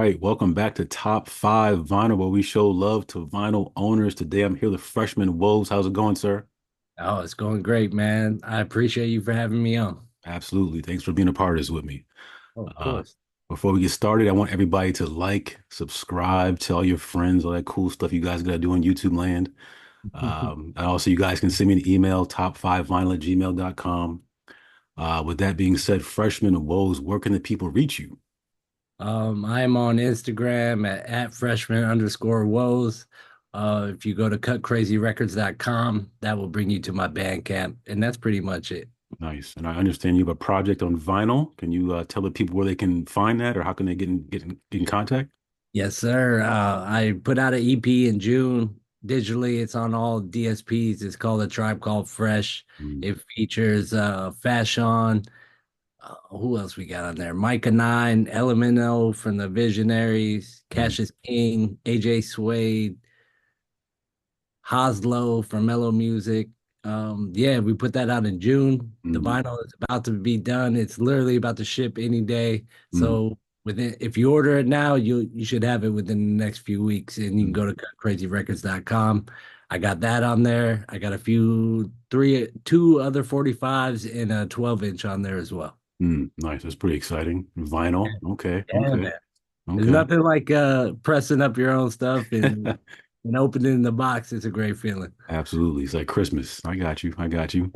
right, welcome back to Top 5 Vinyl, where we show love to vinyl owners. Today I'm here with Freshman Woes. How's it going, sir? Oh, it's going great, man. I appreciate you for having me on. Absolutely. Thanks for being a part of this with me. Oh, of Uh, course. Before we get started, I want everybody to like, subscribe, tell your friends, all that cool stuff you guys got to do on YouTube land. And also, you guys can send me an email, top5vinyl@gmail.com. With that being said, Freshman Woes, where can the people reach you? I am on Instagram at freshman_woes. If you go to cutcrazyrecords.com, that will bring you to my Bandcamp, and that's pretty much it. Nice. And I understand you have a project on vinyl. Can you tell the people where they can find that or how can they get in contact? Yes, sir. I put out an EP in June. Digitally, it's on all DSPs. It's called A Tribe Called Fresh. Mm, It features Fashion. Who else we got on there? Micah Nine, Elemento from the Visionaries, mm, Cassius King, AJ Suede, Hoslow from Mellow Music. Yeah, we put that out in June. The mm, vinyl is about to be done. It's literally about to ship any day. mm, So within, if you order it now, you should have it within the next few weeks. And you can mm, go to crazyrecords.com. I got that on there. I got two other 45s and a 12-inch on there as well. Nice. That's pretty exciting. Vinyl. Okay. Yeah, Okay. man. There's Okay. nothing like pressing up your own stuff and opening the box. It's a great feeling. Absolutely. It's like Christmas. I got you. I got you.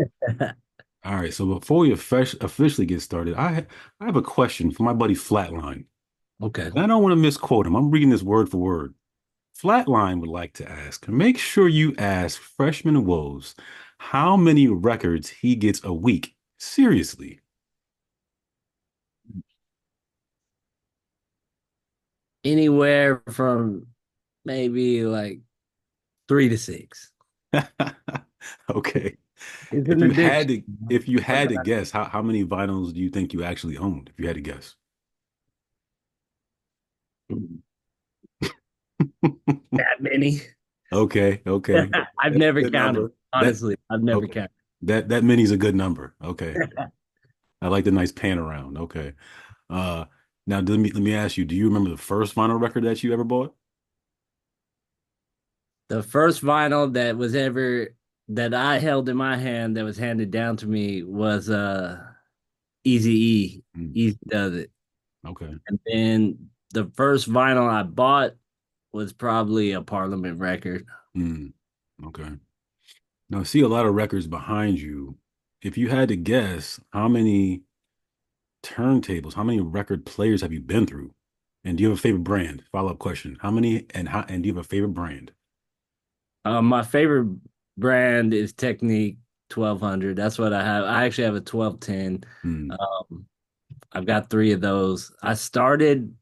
All right. So before we officially get started, I have a question for my buddy Flatline. Okay. And I don't want to misquote him. I'm reading this word for word. Flatline would like to ask, make sure you ask Freshman Woes how many records he gets a week. Seriously. Anywhere from maybe like 3 to 6. Okay. It's If an you had addiction. to if you had Something to guess, how many vinyls do you think you actually owned if you had to guess? that many. Okay, okay. I've That's a never good counted. number. That Honestly, I've never okay. counted. That many's a good number. Okay. I like the nice pan around. Okay. Uh Now let me ask you, do you remember the first vinyl record that you ever bought? The first vinyl that I held in my hand that was handed down to me was Easy E. Mm, Easy Does It. okay. And then the first vinyl I bought was probably a Parliament record. Mm, okay. Now I see a lot of records behind you. If you had to guess, how many turntables, how many record players have you been through? And do you have a favorite brand? Follow-up question. How many and do you have a favorite brand? My favorite brand is Technique 1200. That's what I have. I actually have a 1210. Hmm. Um, I've got three of those. I started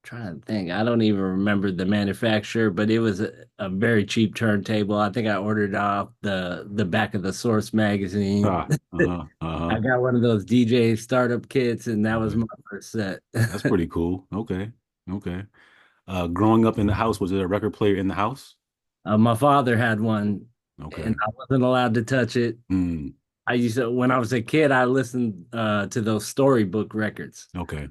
trying to think. I don't even remember the manufacturer, but it was a very cheap turntable. I think I ordered off the back of the Source magazine. Uh-huh. I got one of those DJ startup kits, and that was Okay. my first set. That's pretty cool. Okay. Okay. Growing up in the house, was there a record player in the house? My father had one, and Okay. I wasn't allowed to touch it. Hmm. I used to, when I was a kid, I listened to those storybook records, Okay.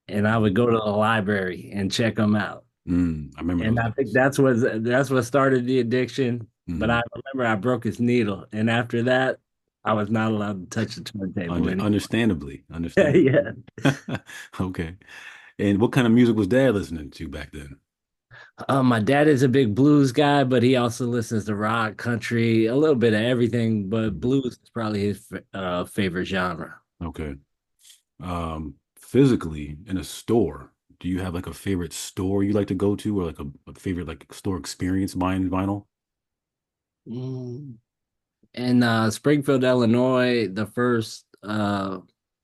and I would go to the library and check them out. I remember And those I think days. that's what started the addiction. But Hmm. I remember I broke his needle, and after that, I was not allowed to touch the turntable anymore. Understandably. Understandably. Yeah. Okay. And what kind of music was dad listening to back then? My dad is a big blues guy, but he also listens to rock, country, a little bit of everything. But Mhm. blues is probably his favorite genre. Okay. Physically in a store, do you have like a favorite store you like to go to or like a favorite like store experience buying vinyl? Mm. In Springfield, Illinois, the first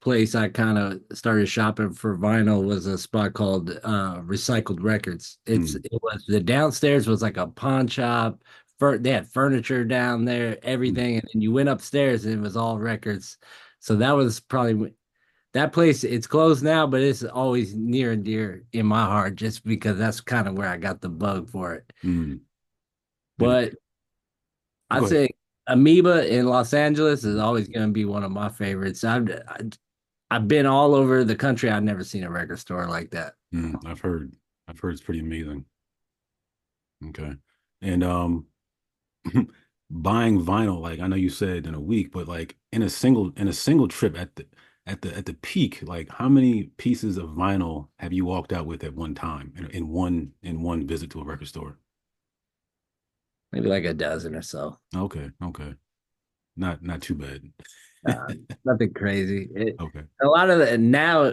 place I kind of started shopping for vinyl was a spot called Recycled Records. Hmm. It was the downstairs was like a pawn shop. They had furniture down there, Hmm. everything, and then you went upstairs and it was all records. So that was probably that place. It's closed now, but it's always near and dear in my heart, just because that's kind of where I got the bug for it. Hmm. And But go I'd ahead. say Amoeba in Los Angeles is always going to be one of my favorites. I've been all over the country. I've never seen a record store like that. I've heard it's pretty amazing. Okay. And buying vinyl, like I know you said in a week, but like in a single trip at the peak, like how many pieces of vinyl have you walked out with at one time in one visit to a record store? Maybe like a dozen or so. Okay, okay. Not too bad. Uh, Nothing crazy. Okay. A lot of the now,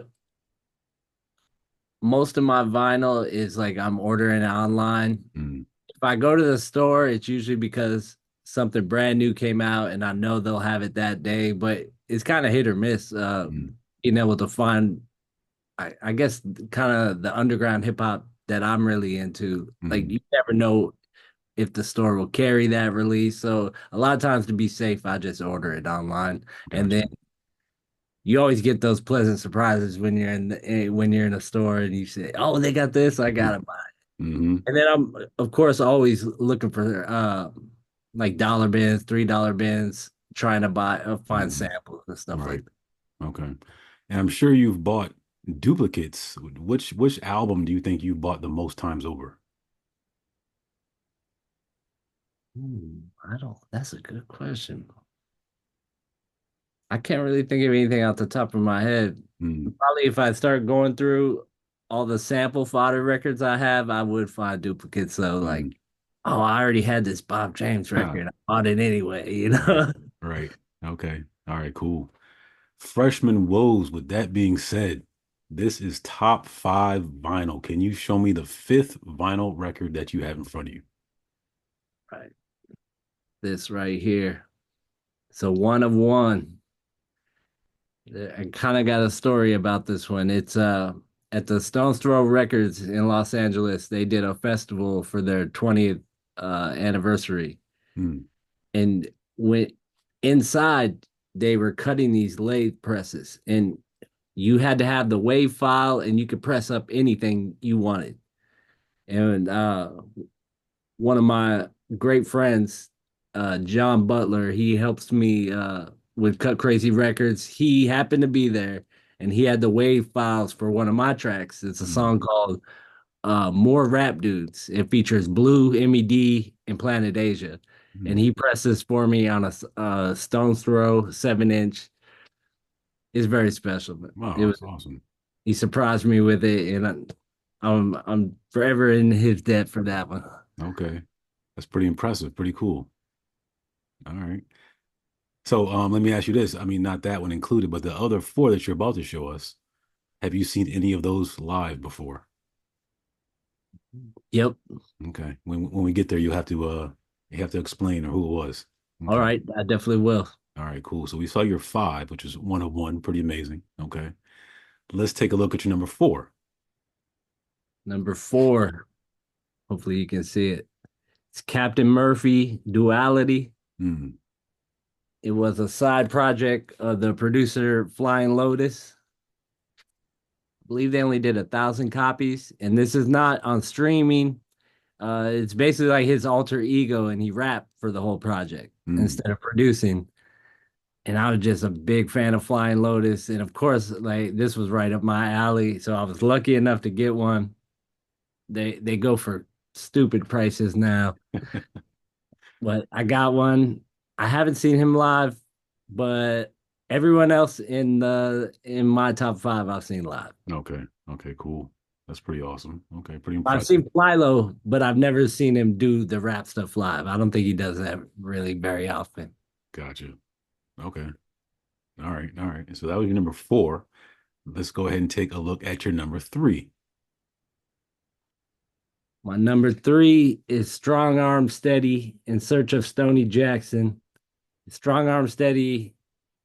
most of my vinyl is like I'm ordering it online. Mm, If I go to the store, it's usually because something brand new came out and I know they'll have it that day, but it's kind of hit or miss. mm, Being able to find, I guess, kind of the underground hip hop that I'm really into. Like, mm. you never know if the store will carry that release. So, a lot of times to be safe, I just order it online. And then Gotcha. you always get those pleasant surprises when you're when you're in a store and you say, "Oh, they got this, I gotta buy." Mm-hmm. And then I'm, of course, always looking for like dollar bins, $3 bins, trying to buy find Hmm. samples and stuff like Right. that. Okay. And I'm sure you've bought duplicates. Which album do you think you bought the most times over? I don't. That's a good question. I can't really think of anything off the top of my head. Mm, Probably if I start going through all the sample fodder records I have, I would find duplicates. So mm. like, oh, I already had this Bob James Huh. record. I bought it anyway, you Right. know? Right. Okay. All right, cool. Freshman Woes, with that being said, this is top five vinyl. Can you show me the fifth vinyl record that you have in front of you? Right. This right here. So one of one. I kind of got a story about this one. It's at the Stones Throw Records in Los Angeles. They did a festival for their 20th anniversary. Mm, And when inside they were cutting these lathe presses and you had to have the wave file and you could press up anything you wanted. And one of my great friends, John Butler, he helps me with Cut Crazy Records. He happened to be there and he had the wave files for one of my tracks. It's a mm, song called More Rap Dudes. It features Blue, MED, and Planet Asia. And mm. he pressed this for me on a Stone's Throw 7 inch. It's very special, but it Wow, was that's awesome. he surprised me with it, and I'm forever in his debt for that one. Okay. That's pretty impressive. Pretty cool. All right. So let me ask you this. I mean, not that one included, but the other four that you're about to show us, have you seen any of those live before? Yep. Okay. When we get there, you have to explain who it was. All Okay. right, I definitely will. All right, cool. So we saw your five, which is one of one, pretty amazing. Okay. Let's take a look at your number four. Number four. Hopefully you can see it. It's Captain Murphy Duality. Hmm. It was a side project of the producer Flying Lotus. I believe they only did 1,000 copies, and this is not on streaming. It's basically like his alter ego, and he rapped for the whole project Hmm. instead of producing. And I was just a big fan of Flying Lotus, and of course, like this was right up my alley. So I was lucky enough to get one. They go for stupid prices now, but I got one. I haven't seen him live, but everyone else in my top five I've seen live. Okay. Okay, cool. That's pretty awesome. Okay, pretty I've impressive. seen Philo, but I've never seen him do the rap stuff live. I don't think he does that really very often. Gotcha. Okay. All right. All right. So that was your number four. Let's go ahead and take a look at your number three. My number three is Strong Arm Steady in Search of Stony Jackson. Strong Arm Steady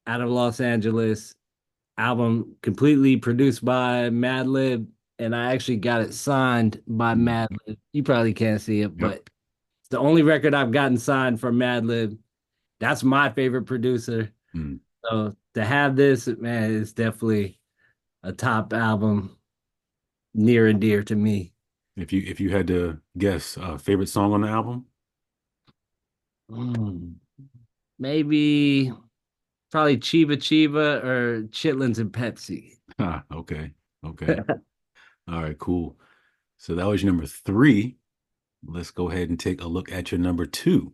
out of Los Angeles. Album completely produced by Madlib, and I actually got it signed by Hmm. Madlib. You probably can't see it, Yep. but it's the only record I've gotten signed from Madlib. That's my favorite producer. Hmm. So to have this, man, it's definitely a top album, near and dear to me. If you had to guess favorite song on the album, Mm, maybe. probably Chiba Chiba or Chitlins and Pepsi. Ah, okay. Okay. All right, cool. So that was your number three. Let's go ahead and take a look at your number two.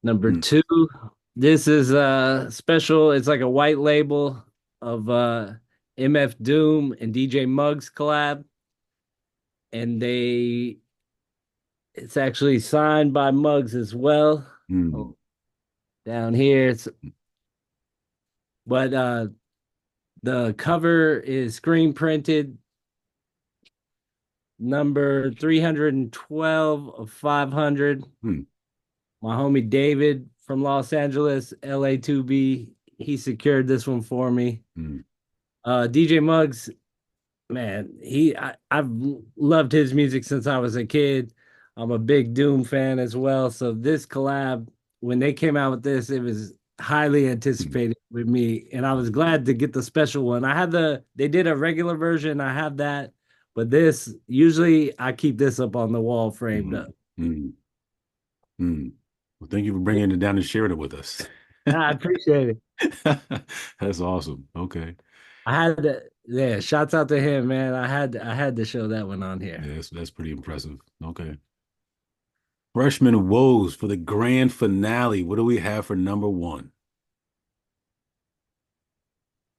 Number Hmm. two, this is a special. It's like a white label of MF Doom and DJ Muggs collab, and it's actually signed by Muggs as well. Hmm. Oh, down here, but the cover is screen printed, number 312 of 500. Hmm. My homie David from Los Angeles, LA2B, he secured this one for me. Hmm. DJ Muggs, man, I've loved his music since I was a kid. I'm a big Doom fan as well. So this collab, when they came out with this, it was highly Hmm. anticipated with me, and I was glad to get the special one. They did a regular version. I have that, but this usually I keep this up on the wall framed Hmm. up. Hmm. Hmm. Well, thank you for bringing it down and sharing it with us. I appreciate it. That's awesome. Okay. Yeah, shouts out to him, man. I had to show that one on here. Yeah, that's pretty impressive. Okay. Freshman Woes for the grand finale. What do we have for number one?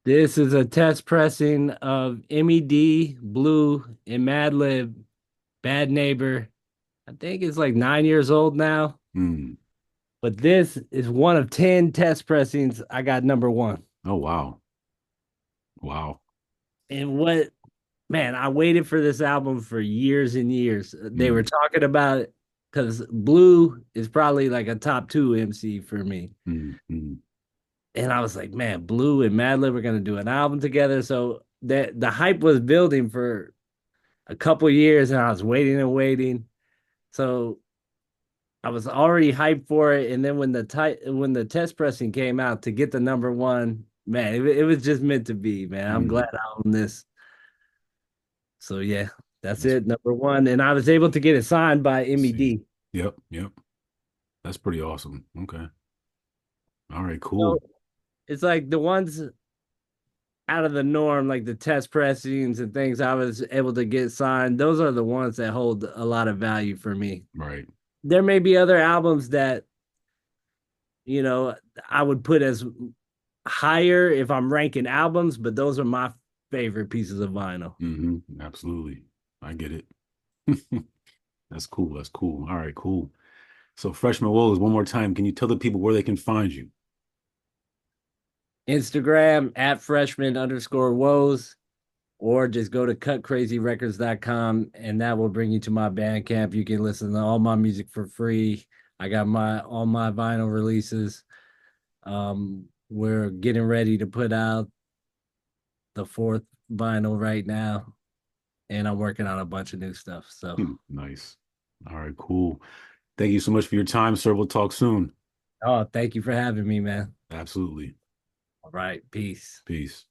This is a test pressing of MED, Blue, and Madlib, Bad Neighbor. I think it's like 9 years old now, Hmm. but this is one of 10 test pressings. I got number one. Oh, wow. Wow. And man, I waited for this album for years and years. They were Hmm. talking about it because Blue is probably like a top two MC for me. Hmm. Hmm. And I was like, man, Blue and Madlib are gonna do an album together. So the hype was building for a couple years, and I was waiting and waiting. So I was already hyped for it, and then when the test pressing came out to get the number one, man, it was just meant to be, man. I'm Hmm. glad I own this. So yeah, that's That's, it, number one, and I was able to get it signed by let's see. MED. Yep. Yep. That's pretty awesome. Okay. All right, So cool. it's like the ones out of the norm, like the test pressings and things I was able to get signed. Those are the ones that hold a lot of value for me. Right. There may be other albums that you know I would put as higher if I'm ranking albums, but those are my favorite pieces of vinyl. Hmm. Absolutely. I get it. That's cool. That's cool. All right, cool. So, Freshman Woes, one more time. Can you tell the people where they can find you? Instagram at freshman_woes, or just go to cutcrazyrecords.com and that will bring you to my Bandcamp. You can listen to all my music for free. I got my all my vinyl releases. We're getting ready to put out the fourth vinyl right now, and I'm working on a bunch of new stuff. So, Nice. All right, cool. Thank you so much for your time, sir. We'll talk soon. oh, thank you for having me, man. Absolutely. All right, peace. Peace.